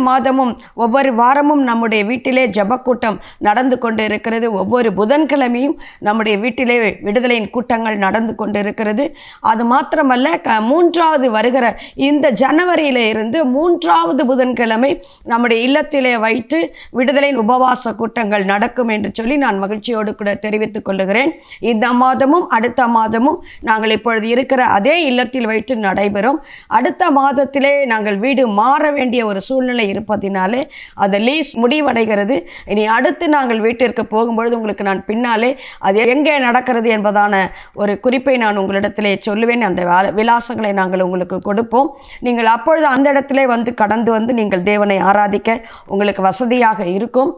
மாதமும் ஒவ்வொரு வாரமும் நம்முடைய வீட்டிலே ஜெபக்கூட்டம் நடந்து கொண்டு இருக்கிறது. ஒவ்வொரு புதன்கிழமையும் நம்முடைய வீட்டிலே விடுதலையின் கூட்டங்கள் நடந்து கொண்டு இருக்கிறது. அது மாத்திரமல்ல, மூன்றாவது வருகிற இந்த ஜனவரியில இருந்து மூன்றாவது புதன்கிழமை நம்முடைய இல்லத்திலே வைத்து விடுதலையின் உபவாச கூட்டங்கள் நடக்கும் என்று சொல்லி நான் மகிழ்ச்சியோடு கூட தெரிவித்துக் கொள்ளுகிறேன். இந்த மாதமும் அடுத்த மாதமும் நாங்கள் இப்பொழுது இருக்கிற அதே இல்லத்தில் வைத்து நடைபெறும். அடுத்த மாதத்திலே நாங்கள் வீடு மாற வேண்டிய ஒரு சூழ்நிலை இருப்பதினாலே அந்த லீஸ் முடிவடைகிறது. இனி அடுத்து நாங்கள் வீட்டிற்கு போகும்பொழுது உங்களுக்கு நான் பின்னாலே அது எங்கே நடக்கிறது என்பதான ஒரு குறிப்பை நான் உங்களிடத்திலே சொல்லுவேன். அந்த விலாசங்களை நாங்கள் உங்களுக்கு கொடுப்போம். நீங்கள் அப்பொழுது அந்த இடத்திலே வந்து கடந்து வந்து நீங்கள் தேவனை ஆராதிக்க உங்களுக்கு வசதியாக இருக்கும்.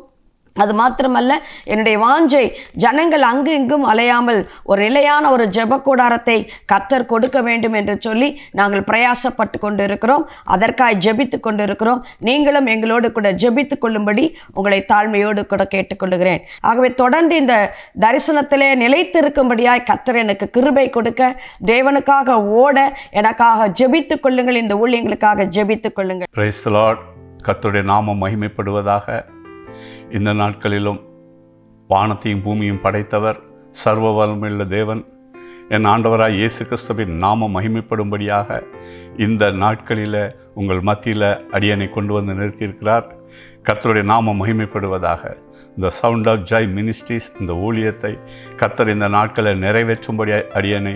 அது மாத்திரமல்ல, என்னுடைய வாஞ்சை ஜனங்கள் அங்கு இங்கும் அலையாமல் ஒரு நிலையான ஒரு ஜெபக்கூடாரத்தை கர்த்தர் கொடுக்க வேண்டும் என்று சொல்லி நாங்கள் பிரயாசப்பட்டு கொண்டு இருக்கிறோம். அதற்காக ஜெபித்து கொண்டு இருக்கிறோம். நீங்களும் எங்களோடு கூட ஜெபித்து கொள்ளும்படி உங்களை தாழ்மையோடு கூட கேட்டுக்கொள்ளுகிறேன். ஆகவே தொடர்ந்து இந்த தரிசனத்திலே நிலைத்திருக்கும்படியாய் கர்த்தர் எனக்கு கிருபை கொடுக்க, தேவனுக்காக ஓட எனக்காக ஜெபித்து கொள்ளுங்கள். இந்த ஊழியங்களுக்காக ஜெபித்து கொள்ளுங்கள். Praise the Lord. கர்த்தருடைய நாமம் மகிமைப்படுவதாக. இந்த நாட்களிலும் வானத்தையும் பூமியும் படைத்தவர் சர்வ வல்லமையுள்ள தேவன் என் ஆண்டவராய் இயேசு கிறிஸ்துவின் நாமம் மகிமைப்படும்படியாக இந்த நாட்களில் உங்கள் மத்தியில் அடியனை கொண்டு வந்து நிறுத்தியிருக்கிறார். கர்த்தருடைய நாமம் மகிமைப்படுவதாக. இந்த சவுண்ட் ஆஃப் ஜாய் மினிஸ்ட்ரீஸ் இந்த ஊழியத்தை கர்த்தர் இந்த நாட்களில் நிறைவேற்றும்படி அடியனை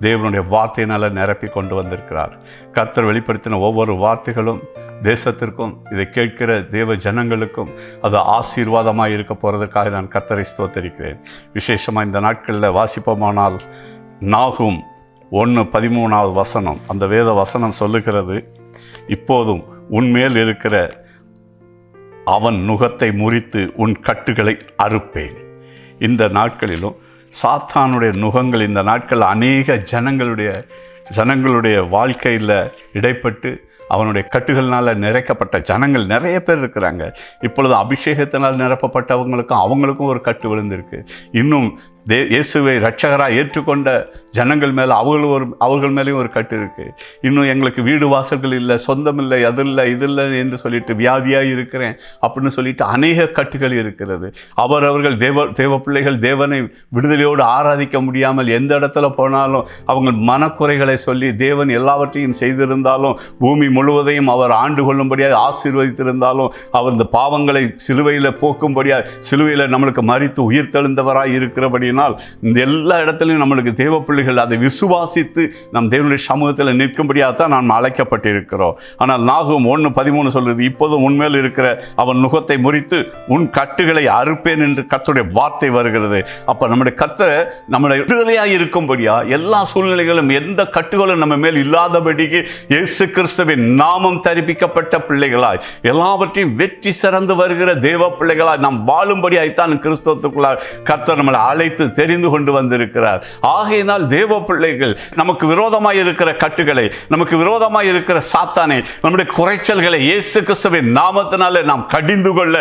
தேவனுடைய வார்த்தையினால் நிரப்பி கொண்டு வந்திருக்கிறார். கர்த்தர் வெளிப்படுத்தின ஒவ்வொரு வார்த்தைகளும் தேசத்திற்கும் இதை கேட்கிற தேவ ஜனங்களுக்கும் அது ஆசீர்வாதமாக இருக்க போகிறதுக்காக நான் கர்த்தரை ஸ்தோத்தரிக்கிறேன். விசேஷமாக இந்த நாட்களில் வாசிப்போமானால் நாகும் 1:13 அந்த வேத வசனம் சொல்லுகிறது, இப்போதும் உன்மேல் இருக்கிற அவன் நுகத்தை முறித்து உன் கட்டுகளை அறுப்பேன். இந்த நாட்களிலும் சாத்தானுடைய நுகங்கள் இந்த நாட்களில் அநேக ஜனங்களுடைய வாழ்க்கையில் இடைப்பட்டு அவனுடைய கட்டுகள்னால் நிறைக்கப்பட்ட ஜனங்கள் நிறைய பேர் இருக்கிறாங்க. இப்பொழுது அபிஷேகத்தினால் நிரப்பப்பட்டவங்களுக்கும் அவங்களுக்கும் ஒரு கட்டு விழுந்திருக்கு. இன்னும் இயேசுவை இரட்சகராக ஏற்றுக்கொண்ட ஜனங்கள் மேலே அவர்கள் மேலேயும் ஒரு கட்டு இருக்குது. இன்னும் எங்களுக்கு வீடு வாசல்கள் இல்லை, சொந்தம் இல்லை, அது இல்லை, இது இல்லை என்று சொல்லிட்டு வியாதியாக இருக்கிறேன் அப்படின்னு சொல்லிட்டு அநேக கட்டுகள் இருக்கிறது. அவர்கள் தேவ பிள்ளைகள் தேவனை விடுதலையோடு ஆராதிக்க முடியாமல் எந்த இடத்துல போனாலும் அவங்க மனக்குறைகளை சொல்லி தேவன் எல்லாவற்றையும் செய்திருந்தாலும் பூமி முழுவதையும் அவர் ஆண்டு கொள்ளும்படியாக ஆசீர்வதித்திருந்தாலும் அவர் இந்த பாவங்களை சிலுவையில் போக்கும்படியாக சிலுவையில் நம்மளுக்கு மரித்து உயிர் தெழுந்தவராக இருக்கிறபடினால் இந்த எல்லா இடத்துலையும் நம்மளுக்கு தேவ பிள்ளைகள் அதை விசுவாசித்து நம் தேவனுடைய சமூகத்தில் நிற்கும்படியாக தான் நாம் அழைக்கப்பட்டிருக்கிறோம். ஆனால் நாகும் 1:13 சொல்கிறது, இப்போதும் உன்மேல் இருக்கிற அவன் நுகத்தை முறித்து உன் கட்டுகளை அறுப்பேன் என்று கர்த்தருடைய வார்த்தை வருகிறது. அப்போ நம்முடைய கர்த்தர் நம்முடைய விடுதலையாக இருக்கும்படியா எல்லா சூழ்நிலைகளும் எந்த கட்டுகளும் நம்ம மேல் இல்லாதபடிக்கு இயேசு கிறிஸ்துவின் நாமம் தரிப்பிக்கப்பட்ட பிள்ளைகளாய் எல்லாவற்றையும் வெற்றி சிறந்து வருகிற தேவ பிள்ளைகளாய் நாம் வாழும்படியாய்த்தான் கிறிஸ்துவுக்குள்ளார் கர்த்தர் நம்மளை அழைத்து தெரிந்து கொண்டு வந்திருக்கிறார். ஆகையினால் தேவ பிள்ளைகள் நமக்கு விரோதமாய் இருக்கிற கட்டுகளை, நமக்கு விரோதமாய் இருக்கிற சாத்தானை, நம்முடைய குறைச்சல்களை இயேசு கிறிஸ்துவின் நாமத்தினாலே நாம் கடிந்து கொள்ள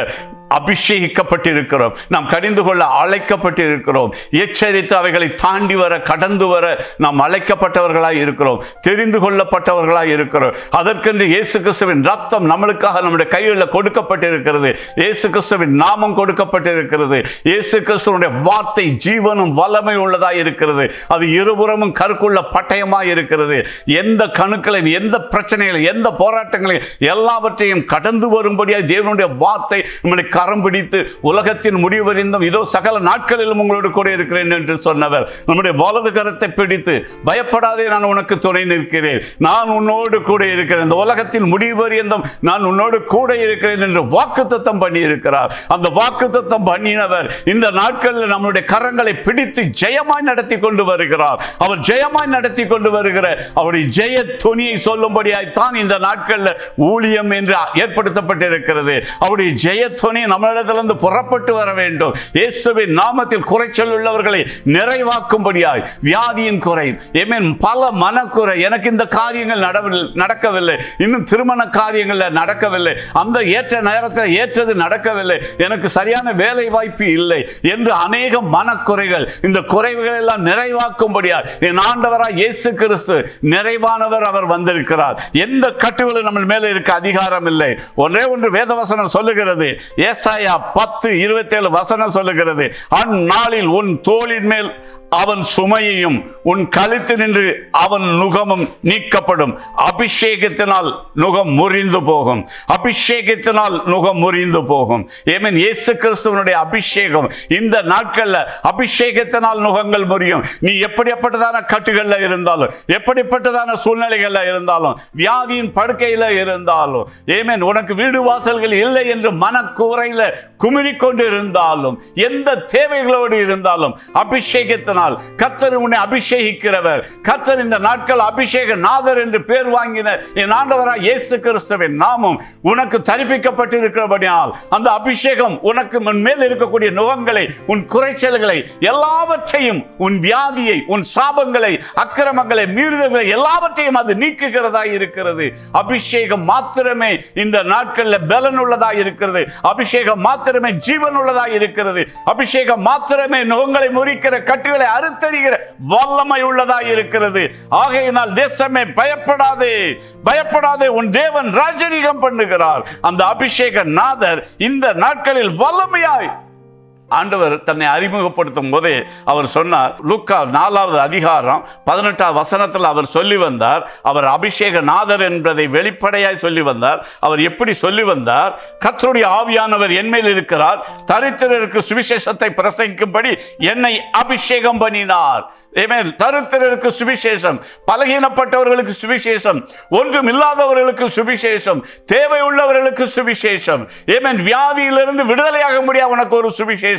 அபிஷேகிக்கப்பட்டிருக்கிறோம். நாம் கடிந்து கொள்ள அழைக்கப்பட்டிருக்கிறோம். எச்சரித்து அவைகளை தாண்டி வர கடந்து வர நாம் அழைக்கப்பட்டவர்களாய் இருக்கிறோம், தெரிந்து கொள்ளப்பட்டவர்களாய் இருக்கிறோம். அதற்கென்று இயேசு கிறிஸ்துவின் ரத்தம் நம்மளுக்காக நம்முடைய கைகளில் கொடுக்கப்பட்டிருக்கிறது. இயேசு கிறிஸ்துவின் நாமம் கொடுக்கப்பட்டிருக்கிறது. இயேசு கிறிஸ்துவினுடைய வார்த்தை ஜீவனும் வல்லமை உள்ளதாய் இருக்கிறது. அது இருபுறமும் கருக்குள்ள பட்டயமாய் இருக்கிறது. எந்த கணுக்களையும் எந்த பிரச்சனைகளையும் எந்த போராட்டங்களையும் எல்லாவற்றையும் கடந்து வரும்படியாக தேவனுடைய வார்த்தை நம்மளை கரம் பிடித்து உலகத்தின் முடிவறிந்தும் இதோ சகல நாட்களிலும் உங்களோடு கூட இருக்கிறேன் என்று சொன்னவர் நம்முடைய வலது கரத்தை பிடித்து பயப்படாதே, நான் உனக்கு துணை நிற்கிறேன், நான் உன்னோடு கூட இருக்கிறேன், இந்த உலகத்தின் முடிவறிந்தும் நான் உன்னோடு கூட இருக்கிறேன் என்று வாக்குத்தத்தம் பண்ணி இருக்கிறார். அந்த வாக்குத்தத்தம் பண்ணினவர் இந்த நாட்களில் நம்முடைய கரங்களை பிடித்து ஜெயமாய் நடத்தி கொண்டு வருகிறார். அவர் ஜெயமாய் நடத்தி கொண்டு வருகிற அவருடைய ஜெய துணியை சொல்லும்படியாய் தான் இந்த நாட்களில் ஊழியம் என்று ஏற்படுத்தப்பட்டிருக்கிறது. அவருடைய ஜெய துணி நம்மளிடத்திலிருந்து புறப்பட்டு வர வேண்டும். இயேசுவின் நாமத்தில் குறைச்சல் உள்ளவர்களை நிறைவாக்கும்படியாய் வியாதியின் குறை, பல மனக்குறை, எனக்கு இந்த காரியங்கள் நடக்கவில்லை, இன்னும் திருமண காரியங்கள் நடக்கவில்லை, அந்த ஏற்ற நேரத்தில் ஏற்றது நடக்கவில்லை, எனக்கு சரியான வேலை வாய்ப்பு இல்லை என்று அநேக மனக்குறைகள், இந்த குறைவுகள் எல்லாம் நிறைவாக்கும்படியாய் என் ஆண்டவராய் இயேசு கிறிஸ்து நிறைவானவர் அவர் வந்திருக்கிறார். எந்த கட்டுகளும் நம்ம மேலே இருக்க அதிகாரம் இல்லை. ஒன்றே ஒன்று வேதவசனம் சொல்லுகிறது. ஏசாயா 10:27 வசனம் சொல்லுகிறது, அந்நாளில் உன் தோளின் மேல் அவன் சுமையையும் உன் கழுத்து நின்று அவன் நுகமும் நீக்கப்படும். அபிஷேகத்தினால் நுகம் முறிந்து போகும். அபிஷேகத்தினால் நுகம் முறிந்து போகும். இயேசு கிறிஸ்துவனுடைய அபிஷேகம் இந்த நாட்கள்ல அபிஷேகத்தினால் நுகங்கள் முறியும். நீ எப்படிப்பட்டதான கட்டுகள்ல இருந்தாலும், எப்படிப்பட்டதான சூழ்நிலைகள்ல இருந்தாலும், வியாதியின் படுக்கையில இருந்தாலும், உனக்கு வீடு வாசல்கள் இல்லை என்று மனக்குறையில குமிரிக்கொண்டு இருந்தாலும், எந்த தேவைகளோடு இருந்தாலும், அபிஷேகத்தினால் கர்த்தர் உன்னை அபிஷேகிக்கிறவர். கர்த்தர் இந்த நாட்கள் அபிஷேக நாதர் என்று பேர் வாங்கின என் ஆண்டவராய் இயேசு கிறிஸ்துவின் நாமம் உனக்கு தரிப்பிக்கப்பட்டிருக்கிறபடியால் அந்த அபிஷேகம் உனக்கு மேல் இருக்கக்கூடிய நுகங்களை, உன் குறைச்சல்களை எல்லாவற்றையும், உன் வியாதியை, உன் சாபங்களை, அக்கிரமங்களை, மீறுதல்களை எல்லாவற்றையும் அது நீக்குகிறதாய் இருக்கிறது. அபிஷேகம் மாத்திரமே இந்த நாட்களில் பலன் உள்ளதாய் இருக்கிறது. அபிஷேகம் மாத்திரமே ஜீவன் உள்ளதாய் இருக்கிறது. அபிஷேகம் மாத்திரமே நுகங்களை முறிக்கிற, கட்டுகளை அறுத்தறிகிற வல்லமை உள்ளதாய் இருக்கிறது. ஆகையினால் தேசமே பயப்படாதே, பயப்படாதே, உன் தேவன் ராஜரீகம் பண்ணுகிறார். அந்த அபிஷேக நாதர் இந்த நாட்களில் வல்லமையாய் ஆண்டவர் தன்னை அறிமுகப்படுத்தும் போதே அவர் சொன்னார். லூக்கா 4வது அதிகாரம் 18வது வசனத்தில் அவர் சொல்லி வந்தார். அவர் அபிஷேக நாதர் என்பதை வெளிப்படையாய் சொல்லி வந்தார். அவர் எப்படி சொல்லி வந்தார்? கர்த்தருடைய ஆவியானவர் என்மேல் இருக்கிறார், தரித்திரருக்கு சுவிசேஷத்தை பிரசங்கிக்கும்படி என்னை அபிஷேகம் பண்ணினார். தரித்திரருக்கு சுவிசேஷம், பலகீனப்பட்டவர்களுக்கு சுவிசேஷம், ஒன்றும் இல்லாதவர்களுக்கு சுவிசேஷம், தேவை உள்ளவர்களுக்கு சுவிசேஷம், வியாதியிலிருந்து விடுதலையாக முடியாது உனக்கு ஒரு சுவிசேஷம்,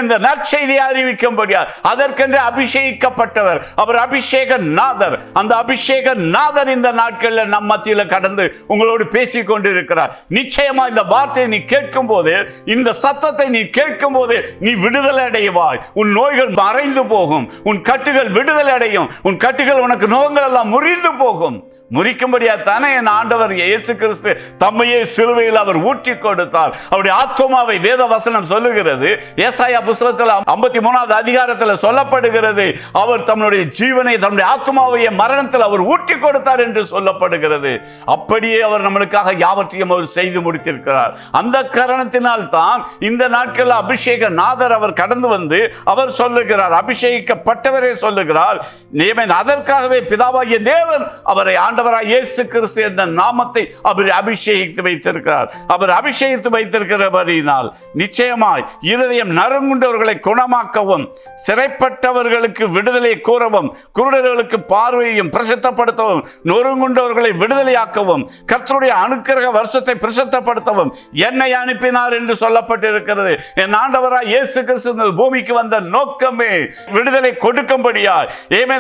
இந்த நற்செய்தியை அறிவிக்கும்படியா அதற்கென்று அபிஷேகிக்கப்பட்டவர் அவர் அபிஷேக நாதர். அந்த அபிஷேக நாதர் இந்த நாட்களில் நம் மத்தியில் கடந்து உங்களோடு பேசிக் கொண்டிருக்கிறார். நிச்சயமா இந்த வார்த்தையை நீ கேட்கும் போது, இந்த சத்தத்தை நீ கேட்கும் போது நீ விடுதலை அடைவாய். உன் நோய்கள் மறைந்து போகும், உன் கட்டுகள் விடுதலை அடையும், உன் கட்டுகள் உனக்கு நோய்கள் எல்லாம் முறிந்து போகும். முறிக்கும்படியா தானே என் ஆண்டவர் இயேசு கிறிஸ்து தம்மையே சிலுவையில் அவர் ஊற்றி கொடுத்தார். அவருடைய ஆத்துமாவை வேத வசனம் சொல்லுகிறது. ஏசாயா புத்தகத்தில் 53வது அதிகாரத்தில் சொல்லப்படுகிறது, அவர் தம்முடைய ஜீவனை, தம்முடைய ஆத்துமாவை மரணத்தில் அவர் ஊற்றி கொடுத்தார் என்று சொல்லப்படுகிறது. அப்படியே அவர் நம்மளுக்காக யாவற்றையும் அவர் செய்து முடித்திருக்கிறார். அந்த காரணத்தினால் தான் இந்த நாட்களில் அபிஷேக நாதர் அவர் கடந்து வந்து அவர் சொல்லுகிறார், அபிஷேகிக்கப்பட்டவரே சொல்லுகிறார். அதற்காகவே பிதாவாகிய தேவன் அவரை ஆண்டவராய் இயேசு கிறிஸ்து என்ற நாமத்தை அவர் அபிஷேகித்து வைத்திருக்கிறார். அவர் அபிஷேகித்து வைத்திருக்கிறபடியினால் நிச்சயமாய் இருதயம் நறுங்குண்டவர்களை குணமாக்கவும், சிறைப்பட்டவர்களுக்கு விடுதலை கூறவும், குருடர்களுக்கு பார்வையையும் பிரசித்தப்படுத்தவும், நொறுங்குண்டவர்களை விடுதலையாக்கவும், கர்த்தருடைய அனுக்கிரக வருஷத்தை பிரசித்தப்படுத்தவும் என்னை அனுப்பினார் என்று சொல்லப்பட்டிருக்கிறது. என் ஆண்டவராய் இயேசு கிறிஸ்து பூமிக்கு வந்த நோக்கமே விடுதலை கொடுக்கும்படியாய்,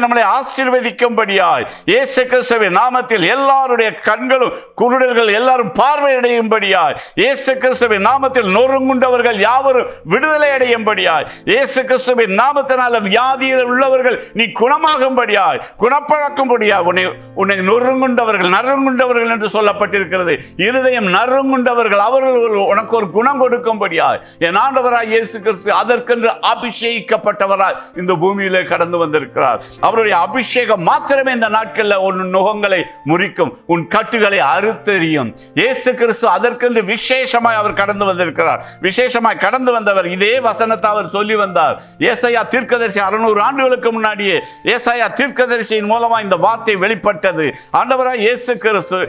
நம்மளை ஆசீர்வதிக்கும்படியாய், இயேசு கிறிஸ்துவின் நாமத்தில் எல்லாருடைய கண்களும், குருடர்கள் எல்லாரும் பார்வையடையும்படியாய், இயேசு கிறிஸ்துவின் நாமத்தில் நொறுங்குண்டவர்கள் யாவரும் விடுதலை அடையும்படியாய், இயேசு கிறிஸ்துவின் நாமத்தினால் வியாதியில் உள்ளவர்கள் நீ குணமாகும்படியாய், குணப்பழக்கும்படியாய், உன்னை நொறுங்குண்டவர்கள், நறுங்குண்டவர்கள் என்று சொல்லப்பட்டிருக்கிறது. இருதயம் நறுங்குண்டவர்கள் அவர்கள் உனக்கு ஒரு குணம் கொடுக்கும்படியாய் என் ஆண்டவராய் இயேசு கிறிஸ்து அதற்கென்று அபிஷேகிக்கப்பட்டவராய் இந்த பூமியிலே கடந்து வந்திருக்கிறார். அவருடைய அபிஷேகம் மாத்திரமே இந்த நாட்களில் உன் நுகங்களை முறிக்கும், உன் கட்டுகளை அறுத்தெறியும். இயேசு கிறிஸ்து அதற்கென்று விசேஷமாய் அவர் கடந்து வந்திருக்கிறார். விசேஷமாய் கடந்து வந்தவர் இதே வசனத்தை அவர் சொல்லி வந்தார். ஏசாயா தீர்க்கதரிசி 600 ஆண்டுகளுக்கு முன்னாடியே ஏசாயா தீர்க்கதரிசியின் மூலமா இந்த வார்த்தை வெளிப்பட்டது. ஆண்டவராய் இயேசு கிறிஸ்து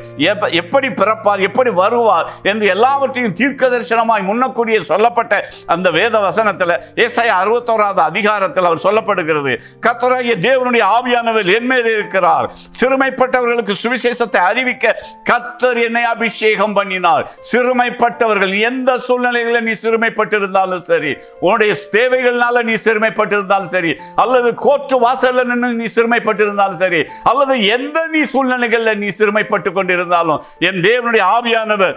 எப்படி பிறப்பார், எப்படி வருவார் என்று எல்லாவற்றையும் தீர்க்கதரிசனமாய் முன்னக்கூடிய சொல்லப்பட்ட அந்த வேத வசனத்தில் ஏசாயா 61வது அதிகாரத்தில் அவர் சொல்லப்படுகிறது. கர்த்தராகிய தேவனுடைய ஆவியானவர் என்மேல் இருக்கிறார், சிறுமைப்பட்டவர்கள் சிறுமைப்பட்டவர்களுக்கு சுவிசேஷத்தை அறிவிக்க கர்த்தர் என்னை அபிஷேகம் பண்ணினார். சிறுமைப்பட்டவர்கள், எந்த சூழ்நிலைகளில் நீ சிறுமைப்பட்டிருந்தாலும் சரி, உன்னுடைய தேவைகள்னால நீ சிறுமைப்பட்டிருந்தாலும் சரி, அல்லது கோர்ட்டு வாசல்ல நின்று நீ சிறுமைப்பட்டிருந்தாலும் சரி, அல்லது எந்த நீ சூழ்நிலைகளில் நீ சிறுமைப்பட்டு கொண்டிருந்தாலும் என் தேவனுடைய ஆவியானவர்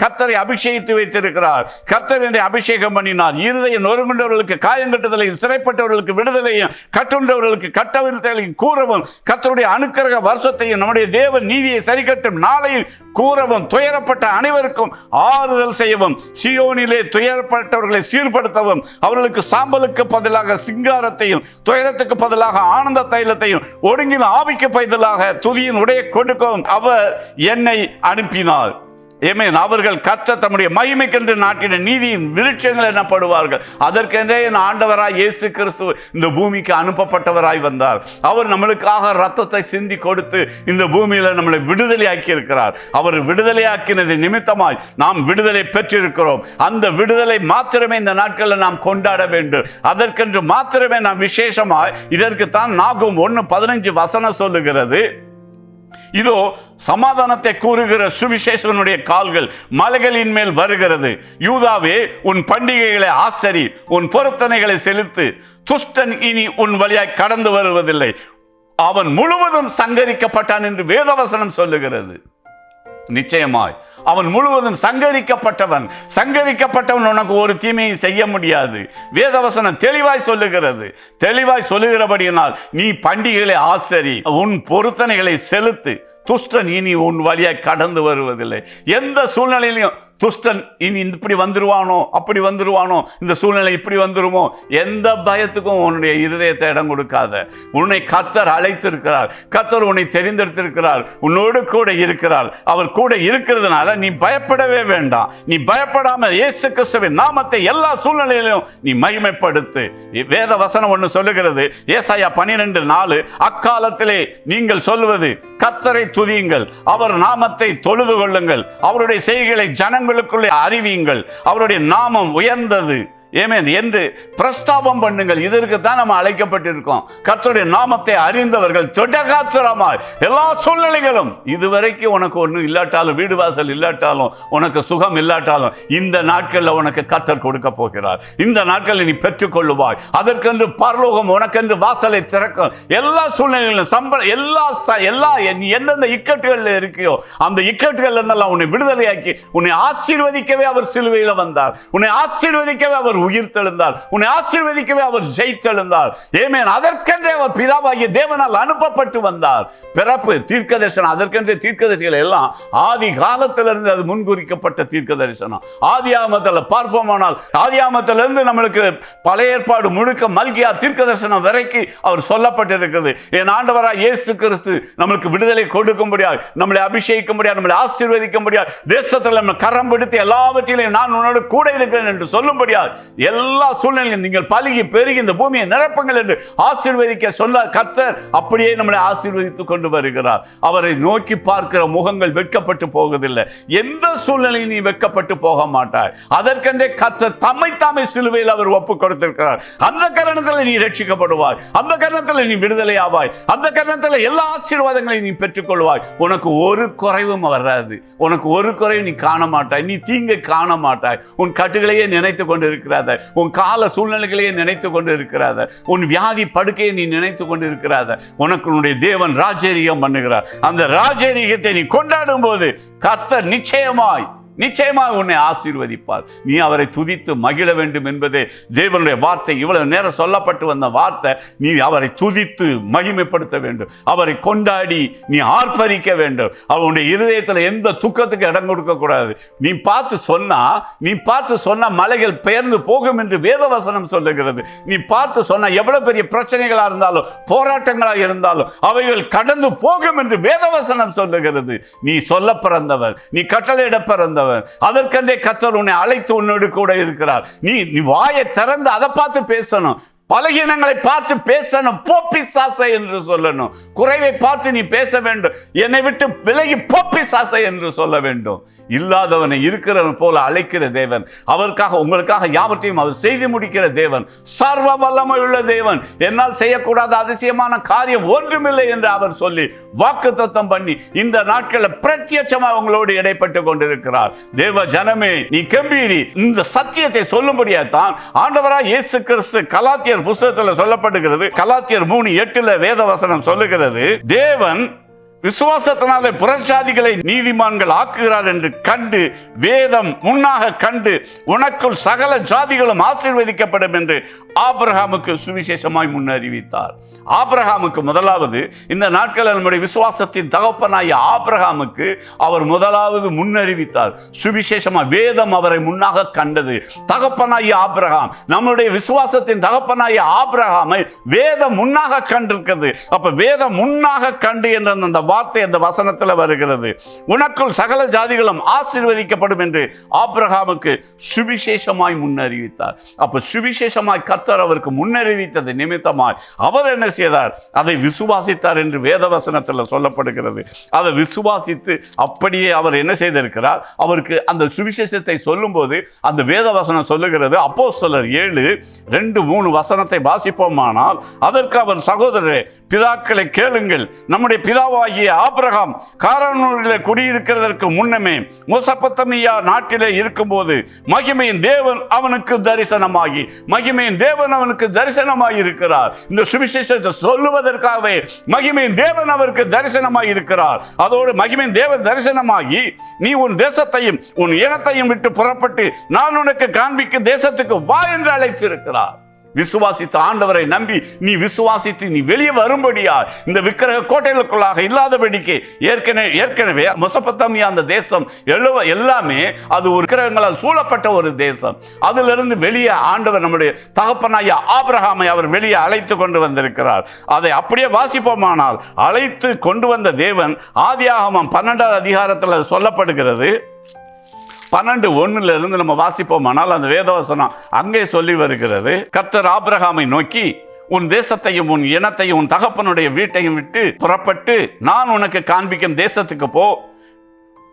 கர்த்தரை அபிஷேகித்து வைத்திருக்கிறார். கர்த்தர் என்னை அபிஷேகம் பண்ணினார். இருதயம் நொறுங்குண்டவர்களுக்கு காயங்கட்டுதலையும், சிறைப்பட்டவர்களுக்கு விடுதலையும், கட்டுண்டவர்களுக்கு கட்டவிழ்த்தலையும் கூறவும், கர்த்தருடைய அனுக்கிரக வருஷத்தையும், நம்முடைய தேவன் நீதியை சரிகட்டும் நாளையில் கூறவும், துயரப்பட்ட அனைவருக்கும் ஆறுதல் செய்யவும், சியோனிலே துயரப்பட்டவர்களை சீர்படுத்தவும், அவர்களுக்கு சாம்பலுக்கு பதிலாக சிங்காரத்தையும், துயரத்துக்கு பதிலாக ஆனந்த தைலத்தையும், ஒடுங்கின ஆவிக்கு பதிலாக துதியின் உடைய கொடுக்கவும் அவர் என்னை அனுப்பினார். அவர்கள் கர்த்தர் தம்முடைய மகிமைக்கென்று நாட்டின நீதியின் விருட்சங்கள் எனப்படுவார்கள். அதற்கென்றே என் ஆண்டவராய் இயேசு கிறிஸ்து இந்த பூமிக்கு அனுப்பப்பட்டவராய் வந்தார். அவர் நம்மளுக்காக ரத்தத்தை சிந்தி கொடுத்து இந்த பூமியில நம்மளை விடுதலையாக்கி இருக்கிறார். அவர் விடுதலையாக்கினது நிமித்தமாய் நாம் விடுதலை பெற்றிருக்கிறோம். அந்த விடுதலை மாத்திரமே இந்த நாட்களில் நாம் கொண்டாட வேண்டும். அதற்கென்று மாத்திரமே நாம் விசேஷமாய், இதற்குத்தான் நாகும் 1:15 வசனம் சொல்லுகிறது, இதோ சமாதானத்தை கூறுகிற சுவிசேஷனுடைய கால்கள் மலைகளின் மேல் வருகிறது. யூதாவே, உன் பண்டிகைகளை ஆசரி, உன் பொருத்தனைகளை செலுத்து. துஷ்டன் இனி உன் வழியாய் கடந்து வருவதில்லை, அவன் முழுவதும் சங்கரிக்கப்பட்டான் என்று வேதவசனம் சொல்லுகிறது. நிச்சயமாய் அவன் முழுவதும் சங்கரிக்கப்பட்டவன் உனக்கு ஒரு தீமையை செய்ய முடியாது. வேதவசனம் தெளிவாய் சொல்லுகிறபடியினால் நீ பண்டிகைகளை ஆசரி, உன் பொருத்தனைகளை செலுத்து. துஷ்டன் இனி உன் வழியாய் கடந்து வருவதில்லை. எந்த சூழ்நிலையிலும் துஷ்டன் இனி இப்படி வந்துருவானோ, அப்படி வந்துருவானோ, இந்த சூழ்நிலை இப்படி வந்துருமோ, எந்த பயத்துக்கும் உன்னுடைய இருதயத்தை இடம் கொடுக்காத. உன்னை கர்த்தர் அழைத்திருக்கிறார், கர்த்தர் உன்னை தெரிந்தெடுத்திருக்கிறார், உன்னோடு கூட இருக்கிறார். அவர் கூட இருக்கிறதுனால நீ பயப்படவே வேண்டாம். நீ பயப்படாம இயேசு கிறிஸ்துவின் நாமத்தை எல்லா சூழ்நிலையிலும் நீ மகிமைப்படுத்து. வேத வசனம் ஒன்று சொல்லுகிறது, ஏசாயா 12:4, அக்காலத்திலே நீங்கள் சொல்வது கர்த்தரை துதியுங்கள், அவர் நாமத்தை தொழுது கொள்ளுங்கள், அவருடைய செய்கைகளை ஜனங்களுக்குள்ளே அறிவியுங்கள், அவருடைய நாமம் உயர்ந்தது என்று பிரஸ்தாபம் பண்ணுங்கள். இதற்கு தான் நம்ம அழைக்கப்பட்டிருக்கோம். கர்த்தருடைய நாமத்தை அறிந்தவர்கள் திடகாத்திரமாய் எல்லா சூழ்நிலைகளும், இதுவரைக்கும் உனக்கு ஒன்றும் இல்லாட்டாலும், வீடு வாசல் இல்லாட்டாலும், உனக்கு சுகம் இல்லாட்டாலும், இந்த நாட்களில் உனக்கு கர்த்தர் கொடுக்க போகிறார். இந்த நாட்களில் நீ பெற்றுக்கொள்ளுவாய். அதற்கென்று பரலோகம் உனக்கென்று வாசலை திறக்கும். எல்லா சூழ்நிலைகளிலும் எல்லா நீ எந்தெந்த இக்கட்டுகளில் இருக்கியோ அந்த இக்கட்டுகள் இருந்தெல்லாம் உன்னை விடுதலையாக்கி உன்னை ஆசீர்வதிக்கவே அவர் சிலுவையில் வந்தார். உன்னை ஆசீர்வதிக்கவே அவர் உயிர்த்தெழுந்தார். உன்னை ஆசீர்வதிக்கவே அவர் ஜெயித்தெழுந்தார். அதற்கென்றே அவர் பிதாவாகிய தேவனால் அனுப்பப்பட்டு வந்தார். பிறப்பு தீர்க்கதரிசனம், அதற்கென்றே தீர்க்கதரிசிகள் எல்லாம் ஆதி காலத்திலிருந்து அது முன்குறிக்கப்பட்ட தீர்க்க தரிசனம். ஆதியாகமத்தில் பார்ப்போமானால், ஆதியாகமத்திலிருந்து நம்மளுக்கு பழைய ஏற்பாடு முழுக்க மல்கியா தீர்க்க தரிசனம் வரைக்கும் அவர் சொல்லப்பட்டிருக்கிறது. என் ஆண்டவராய் இயேசு கிறிஸ்து நம்மளுக்கு விடுதலை கொடுக்கும்படியாக, நம்மளை அபிஷேகிக்கும்படியாக, நம்மளை ஆசீர்வதிக்கும்படியாக, தேசத்தில் நம்ம கரம் பிடித்து எல்லாவற்றிலையும் நான் உன்னோடு கூட இருக்கிறேன் என்று சொல்லும்படியாக, எல்லா சூழ்நிலையும் நீங்கள் பலுகி பெருகி இந்த பூமியை நிரப்புங்கள் என்று ஆசீர்வதிக்க சொல்ல கர்த்தர் அப்படியே நம்மளை ஆசீர்வதித்துக் கொண்டு வருகிறார். அவரை நோக்கி பார்க்கிற முகங்கள் வெட்கப்பட்டு போவதில்லை. எந்த சூழ்நிலையும் நீ வெட்கப்பட்டு போக மாட்டாய். அதற்கென்றே கர்த்தர் தம்மை சிலுவையில் அவர் ஒப்பு கொடுத்திருக்கிறார். அந்த காரணத்தில் நீ ரட்சிக்கப்படுவாய், அந்த காரணத்தில் நீ விடுதலை ஆவாய், அந்த காரணத்தில் எல்லா ஆசீர்வாதங்களையும் நீ பெற்றுக்கொள்வாய். உனக்கு ஒரு குறைவும் வராது, உனக்கு ஒரு குறைவும் நீ காண மாட்டாய், நீ தீங்கை காண மாட்டாய். உன் கட்டுகளையே நினைத்து கொண்டு இருக்கிறாத, உன் கால சூழ்நிலைகளையே நினைத்து கொண்டு இருக்கிறாத, உன் வியாதி படுக்கையை நீ நினைத்து கொண்டு இருக்கிறாத. உனக்கு உன்னுடைய தேவன் ராஜரீகம் பண்ணுகிறார். அந்த ராஜரீகத்தை நீ கொண்டாடும் போது கர்த்தர் நிச்சயமாய் உன்னை ஆசீர்வதிப்பார். நீ அவரை துதித்து மகிழ வேண்டும் என்பதே தேவனுடைய வார்த்தை. இவ்வளவு நேரம் சொல்லப்பட்டு வந்த வார்த்தை, நீ அவரை துதித்து மகிமைப்படுத்த வேண்டும், அவரை கொண்டாடி நீ ஆர்ப்பரிக்க வேண்டும். அவனுடைய இருதயத்தில் எந்த துக்கத்துக்கு இடம் கொடுக்க கூடாது. நீ பார்த்து சொன்னா மலைகள் பெயர்ந்து போகும் என்று வேதவசனம் சொல்லுகிறது. நீ பார்த்து சொன்னா எவ்வளவு பெரிய பிரச்சனைகளாக இருந்தாலும், போராட்டங்களாக இருந்தாலும் அவைகள் கடந்து போகும் என்று வேதவசனம் சொல்லுகிறது. நீ சொல்ல பிறந்தவர், நீ கட்டளையிட பிறந்தவர். அதற்கென்றே கர்த்தர் உன்னை அழைத்து உன்னோடு கூட இருக்கிறார். நீ வாயை திறந்து அதை பார்த்து பேசணும். பலகீனங்களை பார்த்து பேசணும், போ பிசாசே என்று சொல்லணும். குறைவை பார்த்து நீ பேச வேண்டும், என்னை விட்டு விலகி போ பிசாசே என்று சொல்ல வேண்டும். இல்லாதவனை இருக்கிறவன் போல அழைக்கிற தேவன், அவருக்காக உங்களுக்காக யாவற்றையும் அவர் செய்து முடிக்கிற தேவன், சர்வ வல்லமை உள்ள தேவன். என்னால் செய்யக்கூடாத அதிசயமான காரியம் ஒன்றுமில்லை என்று அவர் சொல்லி வாக்குத்தத்தம் பண்ணி இந்த நாட்களில் பிரத்யட்சமாக உங்களோடு இடைப்பட்டு கொண்டிருக்கிறார். தேவ ஜனமே, நீ கம்பீரி. இந்த சத்தியத்தை சொல்லும்படியா தான் ஆண்டவராய் இயேசு கிறிஸ்து கலாத்தியர் புத்தகத்தில் சொல்லப்படுகிறது. கலாத்தியர் 3:8 வேத வசனம் சொல்லுகிறது, தேவன் விசுவாசத்தினாலே புறஜாதிகளை நீதிமான்கள் ஆக்குகிறார் என்று கண்டு, வேதம் முன்னாக கண்டு, உனக்குள் சகல ஜாதிகளும் ஆசீர்வதிக்கப்படும் என்று ஆபிரகாமுக்கு சுவிசேஷமாய் முன்னறிவித்தார். ஆபிரகாமுக்கு முதலாவது, இந்த நாட்களில் நம்முடைய விசுவாசத்தின் தகப்பனாகிய ஆபிரகாமுக்கு அவர் முதலாவது முன்னறிவித்தார். சுவிசேஷமாய் வேதம் அவரை முன்னாக கண்டது. தகப்பனாகிய ஆபிரகாம், நம்முடைய விசுவாசத்தின் தகப்பனாகிய ஆபிரகாமை வேதம் முன்னாக கண்டிருக்கிறது. அப்ப வேதம் முன்னாக கண்டு என்ற அந்த வார்த்தை அந்த வசனத்தில் வருகிறது. உனக்குள் சகல ஜாதிகளும் ஆசீர்வதிக்கப்படும் என்று ஆபிரகாமுக்கு சுவிசேஷமாய் முன்னறிவித்தார். அப்ப சுவிசேஷமாய் கர்த்தர் அவருக்கு முன்னறிவித்தது நிமித்தமாய் அவர் என்ன செய்தார்? அதை விசுவாசித்தார் என்று வேத வசனத்தில் சொல்லப்படுகிறது. அதை விசுவாசித்து அப்படியே அவர் என்ன செய்திருக்கிறார்? அவருக்கு அந்த சுவிசேஷத்தை சொல்லும் போது அந்த வேத வசனம் சொல்லுகிறது, அப்போஸ்தலர் 7:2-3 வசனத்தை வாசிப்போமானால், அதற்கு அவர், சகோதரரே, பிதாக்களை கேளுங்கள். நம்முடைய பிதாவாகிய ஆபிரகாம் காரானூரில் குடியிருக்கிறதற்கு முன்னமே மெசொப்பொத்தாமியா நாட்டிலே இருக்கும்போது மகிமையின் தேவன் அவனுக்கு தரிசனமாகி, மகிமையின் தேவன் அவனுக்கு தரிசனமாய் இருக்கிறார். இந்த சுவிசேஷத்தை சொல்லுவதற்காகவே மகிமையின் தேவன் அவருக்கு தரிசனமாய் இருக்கிறார். அதோடு மகிமையின் தேவன் தரிசனமாகி, நீ உன் தேசத்தையும் உன் இனத்தையும் விட்டு புறப்பட்டு நான் உனக்கு காண்பிக்கும் தேசத்துக்கு வா என்று அழைத்து இருக்கிறார். விசுவாசித்த ஆண்டவரை நம்பி நீ விசுவாசித்து நீ வெளியே வரும்படியா, இந்த விக்கிரக கோட்டைகளுக்குள்ளாக இல்லாதபடிக்கு ஏற்கனவே மெசொப்பொத்தாமியா அந்த தேசம் எல்லாமே அது ஒரு விக்கிரகங்களால் சூழப்பட்ட ஒரு தேசம். அதிலிருந்து வெளியே ஆண்டவர் நம்முடைய தகப்பனாகிய ஆபிரகாமை அவர் வெளியே அழைத்து கொண்டு வந்திருக்கிறார். அதை அப்படியே வாசிப்போமானால், அழைத்து கொண்டு வந்த தேவன் ஆதியாகமம் 12வது அதிகாரத்தில் சொல்லப்படுகிறது. 12:1 நம்ம வாசிப்போமானால் அந்த வேதவசனம் அங்கே சொல்லி வருகிறது, கர்த்தர் ஆபிரகாமை நோக்கி, உன் தேசத்தையும் உன் இனத்தையும் உன் தகப்பனுடைய வீட்டையும் விட்டு புறப்பட்டு நான் உனக்கு காண்பிக்கும் தேசத்துக்கு போ.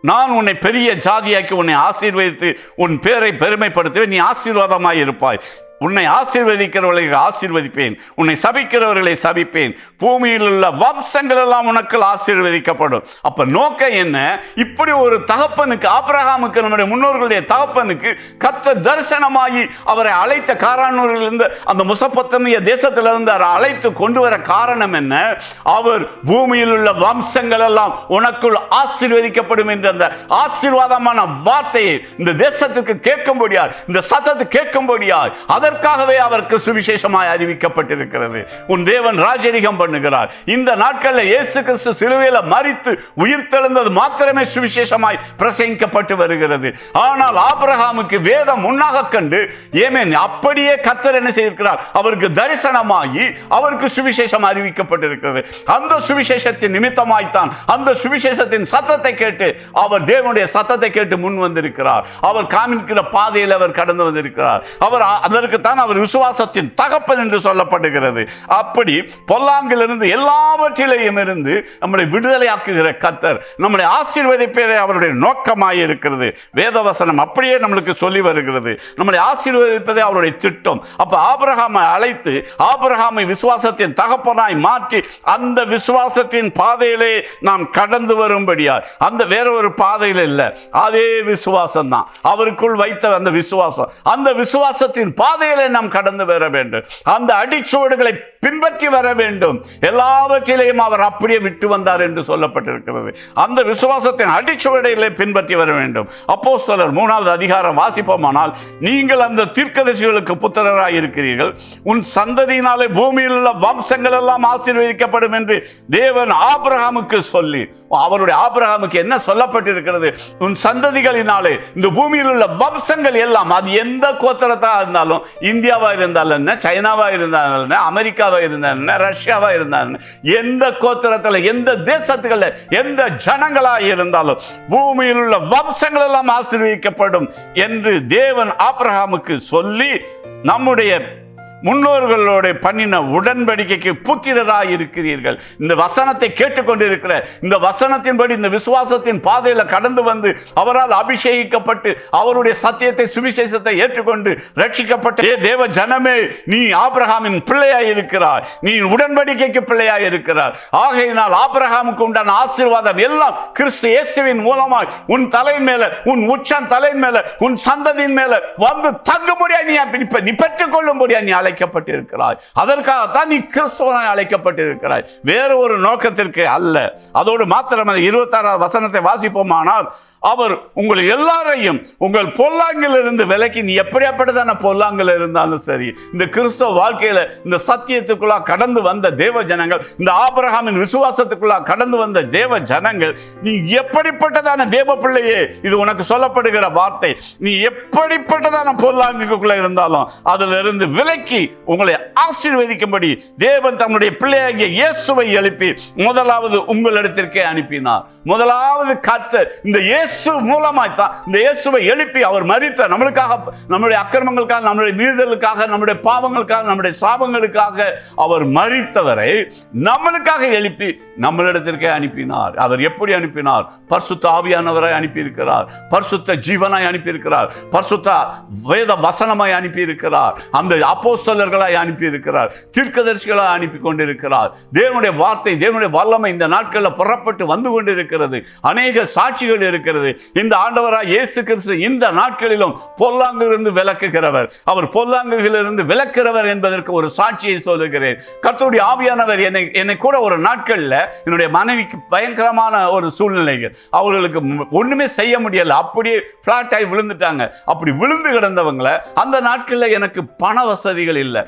நான் உன்னை பெரிய ஜாதியாக்கி உன்னை ஆசீர்வதித்து உன் பேரை பெருமைப்படுத்துவேன். நீ ஆசீர்வாதமாய் இருப்பாய். உன்னை ஆசீர்வதிக்கிறவர்களை ஆசீர்வதிப்பேன், உன்னை சபிக்கிறவர்களை சபிப்பேன். பூமியில் உள்ள வம்சங்கள் எல்லாம் உனக்கு ஆசீர்வதிக்கப்படும். அப்ப நோக்கம் என்ன? இப்படி ஒரு தகப்பனுக்கு, ஆபிரகாமுக்கு, நம்முடைய முன்னோர்களுடைய தகப்பனுக்கு கர்த்தர் தரிசனமாகி அவரை அழைத்த காரானூரிலிருந்து அந்த மெசொப்பொத்தாமியா தேசத்திலிருந்து அவரை அழைத்து கொண்டு வர காரணம் என்ன? அவர் பூமியில் உள்ள வம்சங்கள் எல்லாம் உனக்குள் ஆசீர்வதிக்கப்படும் என்ற அந்த ஆசீர்வாதமான வார்த்தையை இந்த தேசத்துக்கு கேட்கும்படியார், இந்த சத்தத்தை கேட்கும்படியார், அதற்காகவே அவருக்கு சுவிசேஷமாய் அறிவிக்கப்பட்டிருக்கிறது. உன் தேவன் ராஜரிகம் பண்ணுகிறார். இந்த நாட்களில் இயேசு கிறிஸ்து சிலுவையில் மரித்து உயிர்த்தெழுந்தது மாத்திரமே சுவிசேஷமாய் பிரசங்கிக்கப்பட்டு வருகிறது. ஆனால் ஆபிரகாமுக்கு வேதம் முன்னாக கண்டு அப்படியே கர்த்தர் என்ன செய்திருக்கிறார்? அவருக்கு தரிசனமாகி அவருக்கு சுவிசேஷம் அறிவிக்கப்பட்டிருக்கிறது. அந்த சுவிசேஷத்தின் நிமித்தமாய்த்தான், அந்த சுவிசேஷத்தின் சத்தத்தை கேட்டு அவர் தேவனுடைய சத்தத்தை கேட்டு முன் வந்திருக்கிறார். அவர் காண்பிக்கிற பாதையில் அவர் கடந்து வந்திருக்கிறார். அவர் அதற்கு தான் அவர் விசுவாசத்தின் தகப்பன் என்று சொல்லப்படுகிறது. அப்படி பொல்லாங்கிலிருந்து எல்லாவற்றிலேயும் இருந்து நம்மளை விடுதலையாக்குகிற கர்த்தர் நம்மளை ஆசீர்வதிப்பதே அவருடைய நோக்கமாய் இருக்கிறது. வேதவசனம் அப்படியே நம்மளுக்கு சொல்லி வருகிறது. நம்மளை ஆசீர்வதிப்பதே அவருடைய திட்டம். அப்ப ஆபிரகாமை அழைத்து ஆபிரகாமை விசுவாசத்தின் தகப்பனாய் மாற்றி அந்த விசுவாசத்தின் பாதையிலே நாம் கடந்து வரும்படியா, அந்த வேற ஒரு பாதையில் இல்லை, அதே விசுவாசம் தான் அவருக்குள் வைத்த அந்த விசுவாசம். அந்த விசுவாசத்தின் பாதையிலே நாம் கடந்து வர வேண்டும். அந்த அடிச்சுவடுகளை பின்பற்றி வர வேண்டும். எல்லாவற்றிலையும் அவர் அப்படியே விட்டு வந்தார் என்று சொல்லப்பட்டிருக்கிறது. அந்த விசுவாசத்தின் அடிச்சுவடுகளை பின்பற்றி வர வேண்டும். அப்போஸ்தலர் 3வது அதிகாரம் வாசிப்போமானால், நீங்கள் அந்த தீர்க்கதரிசிகளுக்கு புத்திரராய் இருக்கிறீர்கள். உன் சந்ததியினாலே பூமியில் உள்ள வம்சங்கள் எல்லாம் ஆசீர்வதிக்கப்படும் என்று தேவன் ஆபிரகாமுக்கு சொல்லி, அவருடைய ஆபிரகாமுக்கு என்ன சொல்லப்பட்டிருக்கிறது? உன் சந்ததிகளினாலே இந்த பூமியில் உள்ள வம்சங்கள் எல்லாம், அது எந்த கோத்திரத்தா இருந்தாலும், இந்தியாவா இருந்தாலும் என்ன, சைனாவா இருந்தாலும் என்ன, அமெரிக்காவா இருந்தாலும், ரஷ்யாவா இருந்தாலும், எந்த கோத்திரத்தில், எந்த தேசத்துக்கள், எந்த ஜனங்களா இருந்தாலும் பூமியில் உள்ள வம்சங்கள் எல்லாம் ஆசீர்வதிக்கப்படும் என்று தேவன் ஆபிரகாமுக்கு சொல்லி, நம்முடைய முன்னோர்களோட பண்ணின உடன்படிக்கைக்கு புத்திரராய் இருக்கிறீர்கள். இந்த வசனத்தை கேட்டுக்கொண்டிருக்கிற, இந்த வசனத்தின்படி இந்த விசுவாசத்தின் பாதையில கடந்து வந்து அவரால் அபிஷேகிக்கப்பட்டு அவருடைய சத்தியத்தை சுவிசேஷத்தை ஏற்றுக்கொண்டு ரட்சிக்கப்பட்ட தேவ ஜனமே, நீ ஆபிரகாமின் பிள்ளையாய் இருக்கிறாய், நீ உடன்படிக்கைக்கு பிள்ளையாய் இருக்கிறார். ஆகையினால் ஆபிரகாமுக்கு உண்டான ஆசீர்வாதம் எல்லாம் கிறிஸ்து இயேசுவின் மூலமாய் உன் தலையின் மேல, உன் உச்சன் தலையின் மேல, உன் சந்ததியின் மேல வந்து தங்கும்படியாய் நீ பெற்றுக்கொள்ளும்படியாய் நீ அழைக்கப்பட்டிருக்கிறாய். அதற்காகத்தான் நீ கிறிஸ்துவனாய் அழைக்கப்பட்டிருக்கிறாய், வேறு ஒரு நோக்கத்திற்கு அல்ல. அதோடு மாத்திரமல்ல, 26வது வசனத்தை வாசிப்போமானால், அவர் உங்கள் எல்லாரையும் உங்கள் பொல்லாங்கில் இருந்து விலக்கி, நீ எப்படியாப்பட்டதான பொல்லாங்கில் இருந்தாலும் சரி, இந்த கிறிஸ்தவ வாழ்க்கையில இந்த சத்தியத்துக்குள்ளா கடந்து வந்த தேவ ஜனங்கள், இந்த ஆபிரகாமின் விசுவாசத்துக்குள்ளா கடந்து வந்த தேவ ஜனங்கள், நீ எப்படிப்பட்டதான தேவ பிள்ளையே, இது உனக்கு சொல்லப்படுகிற வார்த்தை, நீ எப்படிப்பட்டதான பொல்லாங்குக்குள்ள இருந்தாலும் அதில் இருந்து விலக்கி உங்களை ஆசீர்வதிக்கும்படி தேவன் தம்முடைய பிள்ளையாகிய இயேசுவை எழுப்பி முதலாவது உங்களிடத்திற்கே அனுப்பினார். முதலாவது கர்த்தர் இந்த இயேசு மூலமாய் தான் இந்த இயேசுவை எழுப்பி அவர் மரித்த நம்மளுக்காக, நம்முடைய அக்கிரமங்களுக்காக, நம்முடைய மீறுதலுக்காக, நம்முடைய பாவங்களுக்காக, நம்முடைய சாபங்களுக்காக அவர் மரித்தவரை நம்மளுக்காக எழுப்பி நம்மளிடத்திற்கே அனுப்பினார். அவர் எப்படி அனுப்பினார்? பரிசுத்த ஆவியானவரை அனுப்பியிருக்கிறார், பரிசுத்த ஜீவனாய் அனுப்பியிருக்கிறார், பரிசுத்த வேத வசனமாய் அனுப்பியிருக்கிறார், அந்த அப்போஸ்தலர்களாய் அனுப்பியிருக்கிறார், தீர்க்கதரிசிகளாய் அனுப்பி கொண்டிருக்கிறார். தேவனுடைய வார்த்தை, தேவனுடைய வல்லமை இந்த நாட்களில் புறப்பட்டு வந்து கொண்டிருக்கிறது. அநேக சாட்சிகள் இருக்கிறது. இந்த ஆண்டவராய் இயேசு கிறிஸ்து இந்த நாட்களிலும் பொல்லாங்கிலிருந்து விலக்குகிறவர், அவர் பொல்லாங்குகளிலிருந்து விலக்குகிறவர் என்பதற்கு ஒரு சாட்சியை சொல்லுகிறேன். கர்த்தருடைய ஆவியானவர் என்னை கூட ஒரு நாட்களில் என்னுடைய மனைவிக்கு பயங்கரமான ஒரு சூழ்நிலைகள், அவர்களுக்கு ஒண்ணுமே செய்ய முடியல, அப்படியே பிளாட் ஆகி விழுந்துட்டாங்க. அப்படி விழுந்து கிடந்தவங்களை அந்த நாட்களில் எனக்கு பண வசதிகள் இல்லை,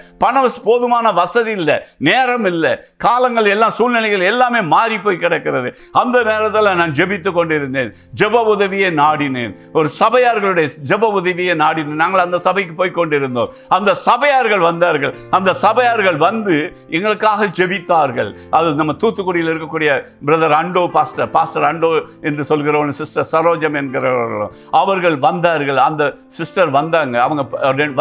போதுமான வசதி இல்லை, நேரம் இல்லை, காலங்கள் எல்லாம் சூழ்நிலைகள் எல்லாமே மாறி போய் கிடக்கிறது. அந்த நேரத்தில் நான் ஜெபித்து கொண்டிருந்தேன், ஜெப உதவியை நாடினேன், ஒரு சபையார்களுடைய ஜெப உதவியை நாடினேன். நாங்கள் அந்த சபைக்கு போய் கொண்டிருந்தோம். அந்த சபையார்கள் வந்தார்கள். அந்த சபையார்கள் வந்து எங்களுக்காக ஜெபித்தார்கள். அது நம்ம தூத்துக்குடியில் இருக்கக்கூடிய பிரதர் அண்டோ, பாஸ்டர் அண்டோ என்று சொல்கிறவங்க, சிஸ்டர் சரோஜம் என்கிறவர்களும் அவர்கள் வந்தார்கள். அந்த சிஸ்டர் வந்தாங்க, அவங்க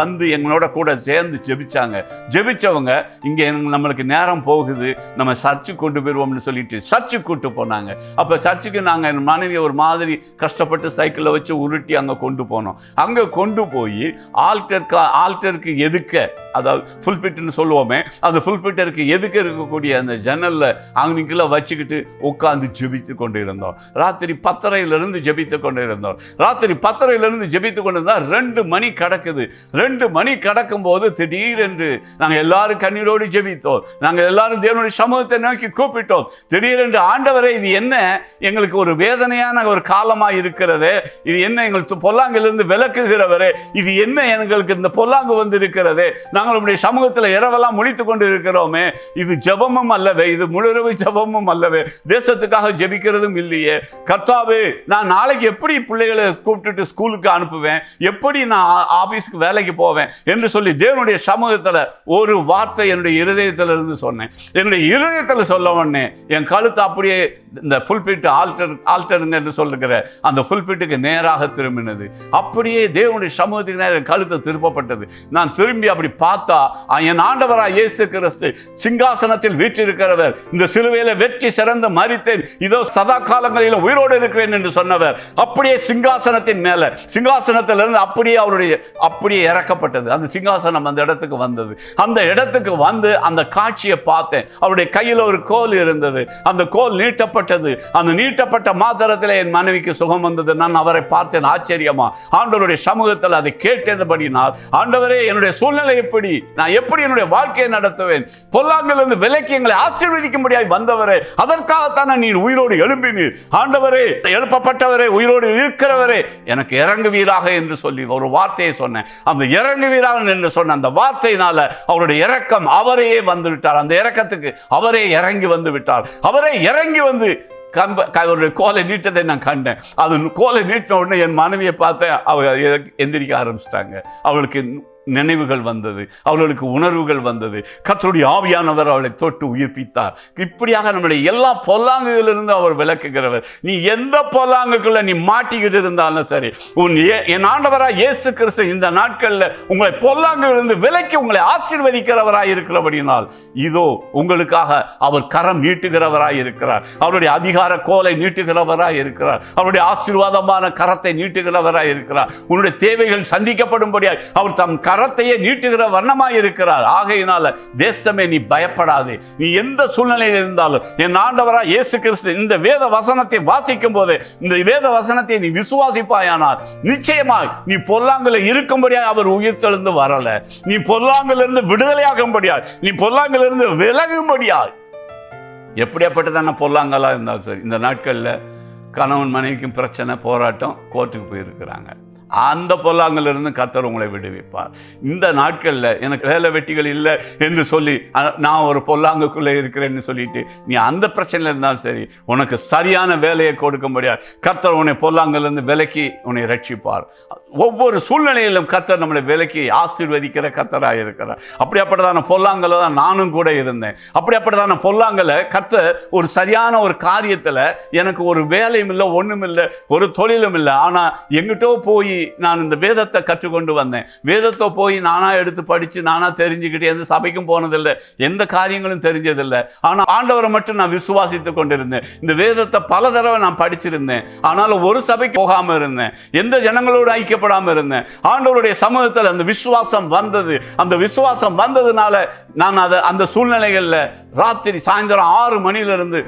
வந்து எங்களோட கூட சேர்ந்து ஜெபிச்சாங்க. ஜெபிச்சவங்க இங்கே நம்மளுக்கு நேரம் போகுது, நம்ம சர்ச்சுக்கு கொண்டு போயிடுவோம்னு சொல்லிட்டு சர்ச்சுக்கு கூட்டு போனாங்க. அப்போ சர்ச்சுக்கு நாங்கள் மனைவி ஒரு மாதிரி கஷ்டப்பட்டு சைக்கிளில் வச்சு உருட்டி அங்கே கொண்டு போனோம். அங்கே கொண்டு போய் ஆல்டருக்கு எதுக்க, அதாவது ஃபுல்பிட்னு சொல்லுவோமே, அந்த ஃபுல்பிட்டருக்கு எதுக்க இருக்கக்கூடிய அந்த ஜன்னலில் அங்கனுக்குள்ள வச்சுக்கிட்டு உட்காந்து ஜெபித்து கொண்டு இருந்தோம். ராத்திரி 10:30 ஜெபித்து கொண்டு இருந்தோம். ராத்திரி 10:30 ஜெபித்து கொண்டு இருந்தால் 2 மணி கிடக்குது. 2 மணி கிடக்கும் போது திடீரென்று நாங்கள் எல்லாரும் கண்ணீரோடு ஜெபித்தோம். நாங்கள் எல்லாரும் தேவனுடைய சமூகத்தை நோக்கி கூப்பிட்டோம். திடீரென்று, ஆண்டவரே, இது என்ன எங்களுக்கு ஒரு வேதனையான ஒரு காலமாக இருக்கிறது, இது என்ன எங்களுக்கு பொல்லாங்கிலிருந்து விலக்குகிறவரே, இது என்ன எங்களுக்கு இந்த பொல்லாங்கு வந்து இருக்கிறது, நாங்கள் உடைய சமூகத்தில் இரவெல்லாம் முடித்து கொண்டு இருக்கிறோமே, இது ஜெபமும் அல்லவே, இது முழுரவு ஜெபமும் அல்லவே, தேசத்துக்காக ஜெபிக்கிறதும் இல்லையே. கர்த்தாவே, நான் நாளைக்கு எப்படி பிள்ளைகளை கூப்பிட்டுட்டு ஸ்கூலுக்கு அனுப்புவேன், எப்படி நான் ஆபீஸ்க்கு வேலைக்கு போவேன் என்று சொல்லி தேவனுடைய சமூகத்தில் ஒரு வார்த்தை என்னுடைய இருதயத்திலிருந்து சொன்னேன். என்னுடைய இருதயத்தில் சொல்ல உடனே என் கழுத்து அப்படியே இந்த புல்பிட் ஆல்டருங்க என்று சொல்லுகிற அந்த புல்பிட்டுக்கு நேராக திரும்பினது. அப்படியே தேவனுடைய சமூகத்துக்கு நேர கழுத்து திருப்பப்பட்டது. நான் திரும்பி அப்படி பார்த்தா, என் ஆண்டவராய் இயேசு கிறிஸ்து சிங்காசனத்தில் வீற்றிருக்கிறவர், இந்த சிலுவையில வெற்றி சிறந்து மரித்தேன், இதோ சதா காலங்களிலும் உயிரோடு இருக்கிறேன் என்று சொன்னவர் அப்படியே சிங்காசனத்தின் மேல, சிங்காசனத்திலிருந்து அப்படியே இறக்கப்பட்டது. அந்த சிங்காசனம் அந்த இடத்துக்கு வந்தது. அந்த இடத்துக்கு வந்து அந்த காட்சியை பார்த்தேன். அவருடைய கையில் ஒரு கோல் இருந்தது. அந்த கோல் நீட்டப்பட்டது. அந்த நீட்டப்பட்ட மாத்திரத்தில் என் மனைவிக்கு சுகம் வந்தது. நான் அவரை பார்த்தேன் ஆச்சரியமா. ஆண்டவருடைய சமூகத்தில் அதை கேட்டபடினால், ஆண்டவரே, என்னுடைய சூழ்நிலை எப்படி, நான் எப்படி என்னுடைய வாழ்க்கையை நடத்துவேன், பொல்லாங்கிலிருந்து விலக்கி எங்களை ஆசீர்வதிக்கும்படியாய் வந்தவரே, அதற்காகத்தான் நீர் உயிரோடு எழும்பினீர். ஆண்டவரே, எழுப்பப்பட்டவரே, உயிரோடு இருக்கிறவரே, எனக்கு இறங்குவீராக என்று சொல்லி ஒரு வார்த்தையை சொன்னேன். அந்த இறங்குவீராக என்று சொன்ன அந்த வார்த்தையினால அவருடைய இரக்கம் அவரையே வந்து விட்டார். அந்த இரக்கத்துக்கு அவரே இறங்கி வந்து விட்டார். அவரே இறங்கி வந்து அவருடைய கோலை நீட்டதை நான் கண்டேன். அது கோலை நீட்டின உடனே என் மனைவியை பார்த்தேன். அவ எந்திரிக்க ஆரம்பிச்சிட்டாங்க. அவளுக்கு நினைவுகள் வந்தது, அவர்களுக்கு உணர்வுகள் வந்தது. கர்த்தருடைய ஆவியானவர் அவளை தொட்டு உயிர்ப்பித்தார். இப்படியாக நம்முடைய எல்லா பொல்லாங்குகளிலிருந்து அவர் விலக்குகிறவர். நீ எந்த பொல்லாங்குக்குள்ள நீ மாட்டிக்கிட்டு இருந்தாலும் சரி, என் ஆண்டவராய் இயேசு கிறிஸ்து இந்த நாட்களில் உங்களை பொல்லாங்குகளிலிருந்து விலக்கி உங்களை ஆசீர்வதிக்கிறவராய் இருக்கிறபடினால் இதோ உங்களுக்காக அவர் கரம் நீட்டுகிறவராய் இருக்கிறார். அவருடைய அதிகார கோலை நீட்டுகிறவராய் இருக்கிறார். அவருடைய ஆசீர்வாதமான கரத்தை நீட்டுகிறவராய் இருக்கிறார். உன்னுடைய தேவைகள் சந்திக்கப்படும்படியாய் அவர் தம் கரத்தையே நீட்டுகிற வண்ணமாய் இருக்கிறார். ஆகையினால தேசமே நீ பயப்படாதே. நீ எந்த சூழ்நிலையில் இருந்தாலும் என் ஆண்டவராய் இயேசு கிறிஸ்து இந்த வேத வசனத்தை வாசிக்கும் போது இந்த வேத வசனத்தை நீ விசுவாசிப்பாயானால் நிச்சயமாய் நீ பொல்லாங்குல இருக்கும்படியாய் அவர் உயிர்த்தெழுந்து வரல. நீ பொல்லாங்கிலிருந்து விடுதலையாகும்படியாய், நீ பொல்லாங்கிலிருந்து விலகும்படியாய், எப்படியாப்பட்டதான பொல்லாங்கலா இருந்தாலும் சரி, இந்த நாட்கள்ல கணவன் மனைவிக்கும் பிரச்சனை, போராட்டம், கோர்ட்டுக்கு போயிருக்கிறாங்க. அந்த பொல்லாங்கிலிருந்து கர்த்தர் உங்களை விடுவிப்பார். இந்த நாட்களில் எனக்கு வேலை வெட்டிகள் இல்லை என்று சொல்லி நான் ஒரு பொல்லாங்குக்குள்ளே இருக்கிறேன்னு சொல்லிட்டு நீ அந்த பிரச்சனையில் இருந்தாலும் சரி, உனக்கு சரியான வேலையை கொடுக்க முடியாது. கர்த்தர் உன்னை பொல்லாங்கிலிருந்து விலக்கி உன்னை ரட்சிப்பார். ஒவ்வொரு சூழ்நிலையிலும் கர்த்தர் நம்மளை விலக்கி ஆசீர்வதிக்கிற கர்த்தராக இருக்கிறார். அப்படியாப்பட்டதான பொல்லாங்கல தான் நானும் கூட இருந்தேன். அப்படியாப்பட்டதான பொல்லாங்கல கர்த்தர் ஒரு சரியான ஒரு காரியத்தில் எனக்கு ஒரு வேலையும் இல்லை, ஒன்றும் இல்லை, ஒரு தொழிலும் இல்லை. ஆனால் எங்கிட்டோ போய் நான் இந்த வேதத்தை கற்றுக்கொண்டு வந்தேன். வேதத்தை போய் நானா எடுத்து படித்து நானா தெரிஞ்சுக்கிட்டு எந்த சபைக்கும் போனதில்லை, எந்த காரியங்களும் தெரிஞ்சதில்லை. ஆனால் ஆண்டவரை மட்டும் நான் விசுவாசித்து கொண்டிருந்தேன். இந்த வேதத்தை பல தடவை நான் படிச்சிருந்தேன். ஆனாலும் ஒரு சபைக்கு போகாமல் இருந்தேன். எந்த ஜனங்களோடு ஐக்கியப்படாமல் இருந்தேன். ஆண்டவருடைய சமூகத்தில் அந்த விசுவாசம் வந்தது. அந்த விசுவாசம் வந்ததுனால நான் அந்த சூழ்நிலைகளில் ராத்திரி சாயந்தரம் 6 மணியிலிருந்து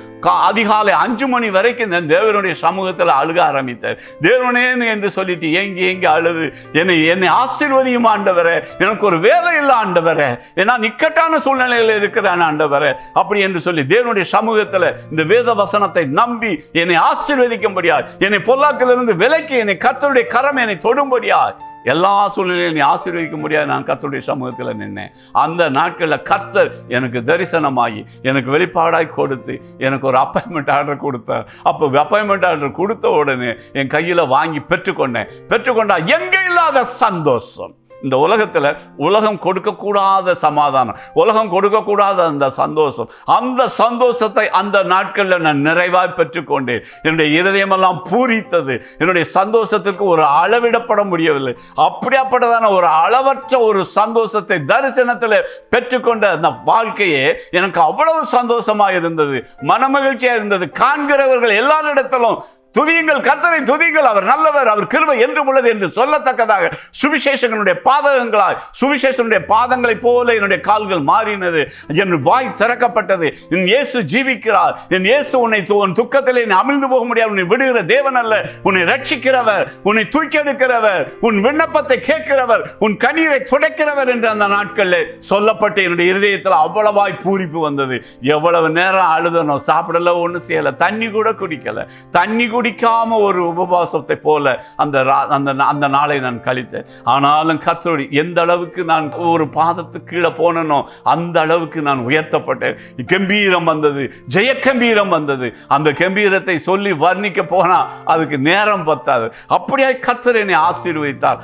அதிகாலை 5 மணி வரைக்கும் தேவனுடைய சமூகத்தில் அழுக ஆரம்பித்தார். தேவனே என்று சொல்லிட்டு ஏங்கி அழுது என்னை ஆசீர்வதியும் ஆண்டவரே, எனக்கு ஒரு வேலை இல்லை ஆண்டவரே, ஏன்னா நிக்கட்டான சூழ்நிலையில் இருக்கிறான் ஆண்டவரே, அப்படி என்று சொல்லி தேவனுடைய சமூகத்தில் இந்த வேத வசனத்தை நம்பி என்னை ஆசீர்வதிக்கும்படியாய், என்னை பொல்லாக்கிலிருந்து விலக்கி என்னை கர்த்தருடைய கரம் என்னை தொடும்படியாய், எல்லா சூழ்நிலையும் நீ ஆசீர்வதிக்க முடியாது. நான் கர்த்தருடைய சமூகத்தில் நின்னேன். அந்த நாட்களில் கர்த்தர் எனக்கு தரிசனமாகி எனக்கு வெளிப்பாடாய் கொடுத்து எனக்கு ஒரு அப்பாயின்மெண்ட் ஆர்டர் கொடுத்தார். அப்போ அப்பாயின்மெண்ட் ஆர்டர் கொடுத்த உடனே என் கையில் வாங்கி பெற்றுக்கொண்டா எங்கே இல்லாத சந்தோஷம். இந்த உலகத்தில் உலகம் கொடுக்கக்கூடாத சமாதானம், உலகம் கொடுக்கக்கூடாத அந்த சந்தோஷம், அந்த சந்தோஷத்தை அந்த நாட்களில் நான் நிறைவாய் பெற்றுக்கொண்டேன். என்னுடைய இருதயமெல்லாம் பூரித்தது. என்னுடைய சந்தோஷத்திற்கு ஒரு அளவிடப்பட முடியவில்லை. அப்படியாப்பட்டதான ஒரு அளவற்ற ஒரு சந்தோஷத்தை தரிசனத்தில் பெற்றுக்கொண்ட அந்த வாழ்க்கையே எனக்கு அவ்வளவு சந்தோஷமாக இருந்தது, மனமகிழ்ச்சியாக இருந்தது. காண்கிறவர்கள் எல்லாரிடத்திலும் துதியுங்கள், கர்த்தரை துதியுங்கள், அவர் நல்லவர், அவர் கிருபை என்றும் உள்ளது என்று சொல்லத்தக்கதாக சுவிசேஷங்களுடைய பாதகங்களாய், சுவிசேஷனுடைய பாதங்களை போல என்னுடைய கால்கள் மாறினது. என் வாய் திறக்கப்பட்டது. என் இயேசு ஜீவிக்கிறார். என் இயேசு உன்னை உன் துக்கத்திலே அமிழ்ந்து போக முடியாது. உன்னை விடுகிற தேவன் அல்ல, உன்னை ரட்சிக்கிறவர், உன்னை தூக்கெடுக்கிறவர், உன் விண்ணப்பத்தை கேட்கிறவர், உன் கண்ணீரை துடைக்கிறவர் என்று அந்த நாட்களில் சொல்லப்பட்டு என்னுடைய இருதயத்தில் அவ்வளவாய் பூரிப்பு வந்தது. எவ்வளவு நேரம் அழுதனோ, சாப்பிடல, ஒன்றும் செய்யலை, தண்ணி கூட குடிக்கல, தண்ணி குடிக்காம ஒரு உபவாசத்தை போல அந்த நாளை நான் கழித்தேன். ஆனாலும் கர்த்தருடைய எந்த அளவுக்கு நான் ஒரு பாதத்துக்கு கீழே போனனோ அந்த அளவுக்கு நான் உயர்த்தப்பட்டேன். கம்பீரம் வந்தது, ஜெய கம்பீரம் வந்தது. அந்த கம்பீரத்தை சொல்லி வர்ணிக்க போனா அதுக்கு நேரம் பத்தாது. அப்படியே கர்த்தர் என்னை ஆசீர்வதித்தார்.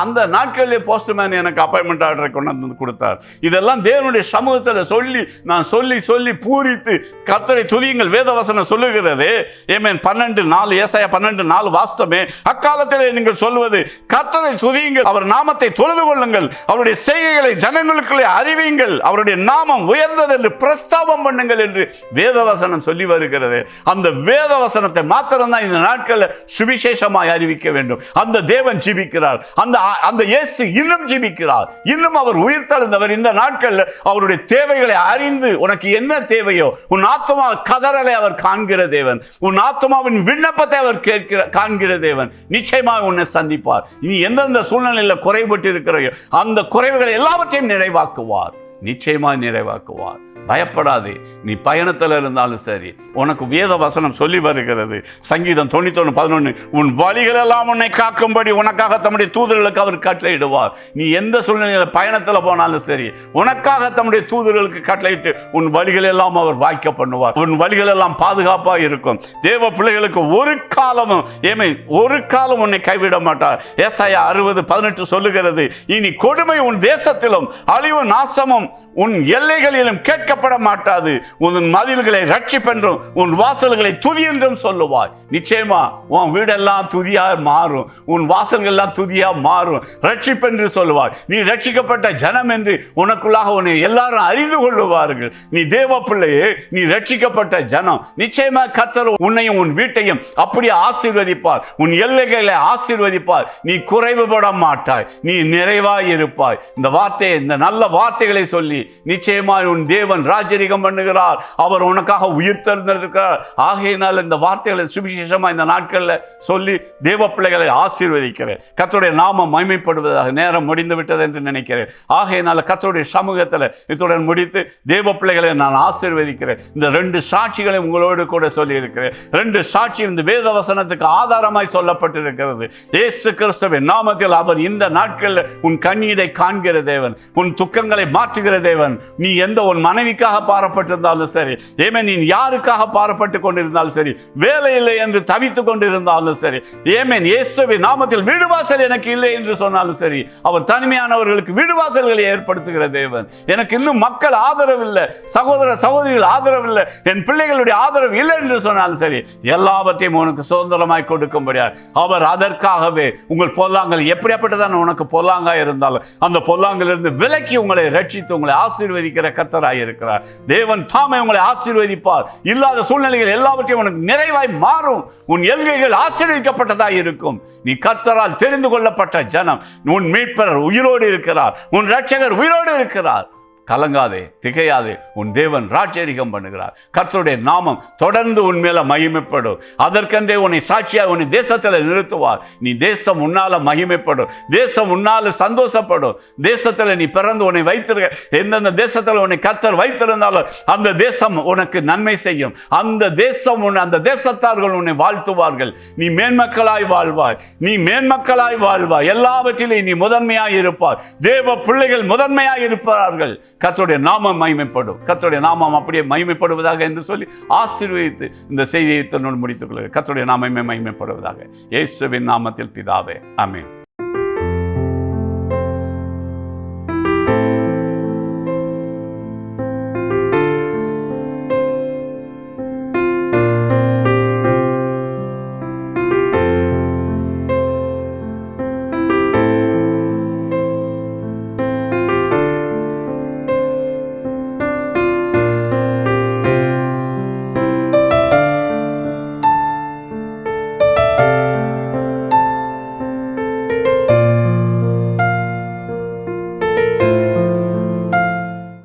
அந்த நாட்களிலே போஸ்ட்மேன் எனக்கு அப்பாயின்மெண்ட் ஆர்டரை கொண்டு வந்து கொடுத்தார். இதெல்லாம் தேவனுடைய சமூகத்தில் சொல்லி நான் சொல்லி பூரித்து கர்த்தரை துதியுங்கள். வேதவசனம் சொல்லுகிறது, ஆமென், 12:4, ஏசாயா 12:4 வாஸ்தவமே. அக்காலத்திலே நீங்கள் சொல்வது கர்த்தரை துதியுங்கள், அவர் நாமத்தை தொழுது கொள்ளுங்கள், அவருடைய செய்கைகளை ஜனங்களுக்குள்ளே அறிவியுங்கள், அவருடைய நாமம் உயர்ந்தது என்று பிரஸ்தாபம் பண்ணுங்கள் என்று வேதவசனம் சொல்லி வருகிறது. அந்த வேதவசனத்தை மாத்திரம்தான் இந்த நாட்களில் சுவிசேஷமாய் அறிவிக்க வேண்டும். அந்த தேவன் ஜீவிக்கிறார். அந்த இயேசு இன்னும் ஜீவிக்கிறார். இன்னும் அவர் உயிர்த்தெழுந்தவர். இந்த நாட்களில் அவருடைய தேவைகளை அறிந்து உனக்கு என்ன தேவையோ உன் ஆத்மா கதறலை அவர் காண்கிற தேவன், உன் ஆத்மாவின் விண்ணப்பத்தை அவர் காண்கிற தேவன் நிச்சயமாக உன்னை சந்திப்பார். நீ எந்தெந்த சூழ்நிலையில் குறைபட்டு இருக்கிறையோ அந்த குறைவுகளை எல்லாவற்றையும் நிறைவாக்குவார், நிச்சயமாக நிறைவாக்குவார். பயப்படாதே. நீ பயணத்தில் இருந்தாலும் சரி, உனக்கு வேத வசனம் சொல்லி வருகிறது. சங்கீதம் 91:11, உன் வழிகளெல்லாம் உன்னை காக்கும்படி உனக்காக தம்முடைய தூதர்களுக்கு அவர் கட்டளையிடுவார். நீ எந்த சூழ்நிலையில் பயணத்தில் போனாலும் சரி, உனக்காக தம்முடைய தூதர்களுக்கு கட்டளையிட்டு உன் வழிகளெல்லாம் அவர் வாய்க்க பண்ணுவார். உன் வழிகளெல்லாம் பாதுகாப்பாக இருக்கும். தேவ பிள்ளைகளுக்கு ஒரு காலமும் ஒரு காலம் உன்னை கைவிட மாட்டார். ஏசாயா 60:18 சொல்லுகிறது, இனி கொடுமை உன் தேசத்திலும் அழிவு நாசமும் உன் எல்லைகளிலும் கேட்கப்பட மாட்டாது. உன் மதில்களை ரட்சிப்பென்றும் உன் வாசல்களை துதி என்றும் சொல்லுவாய். நிச்சயமா உன் வீடெல்லாம் துதியா மாறும், உன் வாசல்கள் எல்லாம் துதியா மாறும். ரட்சிப்பென்று சொல்லுவாய். நீ ரட்சிக்கப்பட்ட ஜனம் என்று உனக்குள்ளாக உன்னை எல்லாரும் அறிந்து கொள்ளுவார்கள். நீ தேவ பிள்ளையே, நீ ரட்சிக்கப்பட்ட ஜனம். நிச்சயமா கர்த்தர் உன்னையும் உன் வீட்டையும் அப்படியே ஆசீர்வதிப்பார். உன் எல்லைகளை ஆசீர்வதிப்பார். நீ குறைவுபட மாட்டாய், நீ நிறைவாய் இருப்பாய். இந்த வார்த்தையை, இந்த நல்ல வார்த்தைகளை சொல்லி நிச்சயமாய் உன் தேவன் ராஜரிகம் பண்ணுகிறார். அவர் உனக்காக உயிர் தெரிந்திருக்கிறார். ஆகையினால் இந்த வார்த்தைகளை சுவிசேஷமா இந்த நாட்களில் சொல்லி தேவ பிள்ளைகளை ஆசீர்வதிக்கிறேன். கர்த்தருடைய நாமம் மகிமைப்படுவதாக. நேரம் முடிந்து விட்டது என்று நினைக்கிறேன். ஆகையினால் கர்த்தருடைய சமூகத்தில் இத்துடன் முடித்து தேவ பிள்ளைகளை நான் ஆசீர்வதிக்கிறேன். இந்த 2 சாட்சிகளை உங்களோடு கூட சொல்லி இருக்கிறேன். 2 சாட்சி இந்த வேத வசனத்துக்கு ஆதாரமாய் சொல்லப்பட்டிருக்கிறது. இயேசு கிறிஸ்துவின் நாமத்தில் அவர் இந்த நாட்களில் உன் கண்ணீரை காண்கிற தேவன், உன் துக்கங்களை மாற்றுகிற தேவன். நீ உன் மனைவிக்காக பாரப்பட்டிருந்தாலும் சரி, நீ யாருக்காக பாரப்பட்டு கொண்டிருந்தாலும் சரி, வேலை இல்லை என்று தவித்துக் கொண்டிருந்தாலும் சரி, இயேசுவின் நாமத்தில் வீடு வாசல் எனக்கு இல்லை என்று சொன்னாலும் சரி, அவர் தனிமையானவர்களுக்கு வீடு வாசல்களை ஏற்படுத்துகிற தேவன். எனக்கு இன்னும் மக்கள் ஆதரவு இல்லை, சகோதர சகோதரிகள் ஆதரவு இல்லை, என் பிள்ளைகளுடைய ஆதரவு இல்லை என்று சொன்னாலும் சரி, எல்லாவற்றையும் உனக்கு சுதந்திரமாய் கொடுக்கும்படியார் அவர் அதற்காகவே உங்கள் பொல்லாங்கல் எப்படியாப்பட்டதான உனக்கு பொல்லாங்கா இருந்தாலும் அந்த பொல்லாங்கிலிருந்து விலக்கி உங்களை ரட்சித்து உங்களை ஆசீர்வதிக்கிற கர்த்தராய் இருக்கிறார். தேவன் தாமே உங்களை ஆசீர்வதிப்பார். இல்லாத சூழ்நிலைகள் எல்லாவற்றையும் உனக்கு நிறைவாய் மாறும். உன் எல்கைகள் ஆசீர்வதிக்கப்பட்டதாய் இருக்கும். நீ கர்த்தரால் தெரிந்து கொள்ளப்பட்ட ஜனம். உன் மீட்பர் உயிரோடு இருக்கிறார், உன் இரட்சகர் உயிரோடு இருக்கிறார். கலங்காதே, திகையாதே. உன் தேவன் ராஜரிகம் பண்ணுகிறார். கர்த்தருடைய நாமம் தொடர்ந்து உன் மேல மகிமைப்படும். அதற்கென்றே உன்னை சாட்சியாக உன்னை தேசத்தில் நிறுத்துவார். நீ தேசம் உன்னால மகிமைப்படும், தேசம் உன்னால சந்தோஷப்படும். தேசத்தில் நீ பிறந்து உன்னை வைத்திருக்க, எந்தெந்த தேசத்தில் உன்னை கர்த்தர் வைத்திருந்தாலும் அந்த தேசம் உனக்கு நன்மை செய்யும். அந்த தேசம் அந்த தேசத்தார்கள் உன்னை வாழ்த்துவார்கள். நீ மேன்மக்களாய் வாழ்வாய், நீ மேன்மக்களாய் வாழ்வாய். எல்லாவற்றிலும் நீ முதன்மையாய் இருப்பார். தேவ பிள்ளைகள் முதன்மையாய் இருப்பார்கள். கர்த்தருடைய நாமம் மகிமைப்படும். கர்த்தருடைய நாமம் அப்படியே மகிமைப்படுவதாக என்று சொல்லி ஆசீர்வதித்து இந்த செய்தியை தன்னோடு முடித்துக் கொள்கிறேன். கர்த்தருடைய நாமமே மகிமைப்படுவதாக. இயேசுவின் நாமத்தில் பிதாவே, ஆமென்.